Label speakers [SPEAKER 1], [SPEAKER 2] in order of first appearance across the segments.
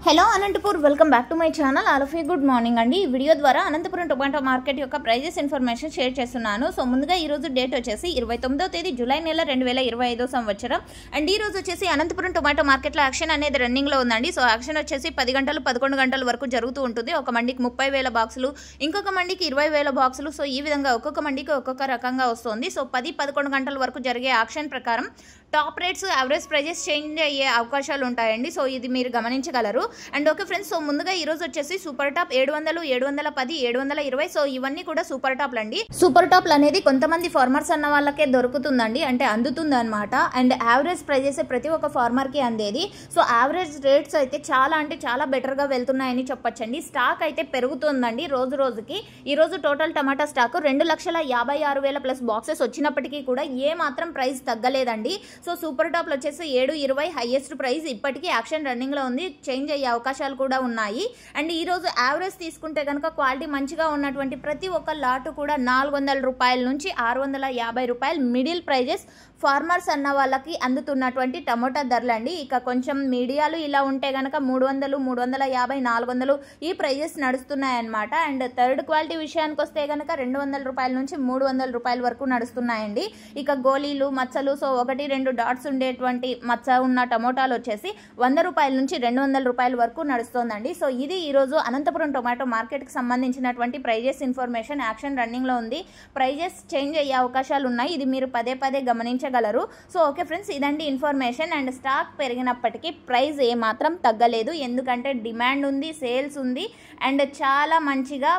[SPEAKER 1] Hello Anantapur welcome back to my channel. All of you good morning అండి. ఈ video ద్వారా Anantapuram tomato market యొక్క prices information share చేస్తున్నాను. So ముందుగా ఈ రోజు డేట్ వచ్చేసి 29వ తేదీ జూలై నెల 2025 సంవత్సరం. అండ్ ఈ రోజు వచ్చేసి అనంతపురం టొమాటో మార్కెట్లో యాక్షన్ అనేది రన్నింగ్లో ఉందండి. సో యాక్షన్ వచ్చేసి 10 గంటలు 11 గంటల వరకు జరుగుతూ ఉంటుంది. ఒక మండికి 30,000 బాక్సులు, ఇంకొక మండికి 20,000 బాక్సులు. సో ఈ విధంగా ఒక్కొక్క మండికి ఒక్కొక్క రకంగా వస్తుంది. సో 10-11 గంటల వరకు జరిగే యాక్షన్ ప్రకారం top rates, average prices change అయ్యే అవకాశాలు ఉంటాయండి. సో ఇది మీరు గమనించగలరు. అండ్ ఓకే ఫ్రెండ్స్, సో ముందుగా ఈ రోజు వచ్చేసి సూపర్ టాప్ 700, 710, 720. సో ఇవన్నీ కూడా సూపర్ టాప్లు అండి. సూపర్ టాప్లు అనేది కొంతమంది ఫార్మర్స్ అన్న వాళ్ళకే దొరుకుతుందండి, అంటే అందుతుంది అనమాట. అండ్ యావరేజ్ ప్రైజెస్ ప్రతి ఒక్క ఫార్మర్ కి అందేది. సో యావరేజ్ రేట్స్ అయితే చాలా అంటే చాలా బెటర్ గా వెళ్తున్నాయని చెప్పొచ్చండి. స్టాక్ అయితే పెరుగుతుందండి రోజు రోజుకి. ఈ రోజు టోటల్ టమాటా స్టాక్ 2,56,000 ప్లస్ బాక్సెస్ వచ్చినప్పటికీ కూడా ఏ మాత్రం ప్రైస్ తగ్గలేదండి. సో సూపర్ టాప్లు వచ్చేసి 720 హైయెస్ట్ ప్రైస్. ఇప్పటికీ యాక్షన్ రన్నింగ్ లో ఉంది, చేంజ్ అయ్యే అవకాశాలు కూడా ఉన్నాయి. అండ్ ఈ రోజు యావరేజ్ తీసుకుంటే కనుక క్వాలిటీ మంచిగా ఉన్నటువంటి ప్రతి ఒక్క లాటు కూడా 400 రూపాయల నుంచి 650 రూపాయలు మిడిల్ ప్రైజెస్ ఫార్మర్స్ అన్న వాళ్ళకి అందుతున్నటువంటి టమోటా ధరలండి. ఇక కొంచెం మీడియాలు ఇలా ఉంటే కనుక 300, 350, 400 ఈ ప్రైజెస్ నడుస్తున్నాయన్నమాట. అండ్ థర్డ్ క్వాలిటీ విషయానికి వస్తే కనుక 200 రూపాయల నుంచి 300 రూపాయల వరకు నడుస్తున్నాయండి. ఇక గోళీలు, మచ్చలు, సో 1-2 డాట్స్ ఉండేటువంటి మచ్చ ఉన్న టమోటాలు వచ్చేసి 100 రూపాయల నుంచి 200 రూపాయల వరకు నడుస్తోందండి. సో ఇది ఈరోజు అనంతపురం టొమాటో మార్కెట్కి సంబంధించినటువంటి ప్రైజెస్ ఇన్ఫర్మేషన్. యాక్షన్ రన్నింగ్లో ఉంది, ప్రైజెస్ చేంజ్ అయ్యే అవకాశాలు ఉన్నాయి. ఇది మీరు పదే పదే గమనించగలరు. సో ఓకే ఫ్రెండ్స్, ఇదండి ఇన్ఫర్మేషన్. అండ్ స్టాక్ పెరిగినప్పటికీ ప్రైస్ ఏమాత్రం తగ్గలేదు, ఎందుకంటే డిమాండ్ ఉంది, సేల్స్ ఉంది, అండ్ చాలా మంచిగా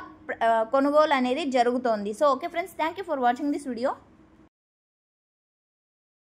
[SPEAKER 1] కొనుగోలు అనేది జరుగుతోంది. So okay friends, thank you for watching this video.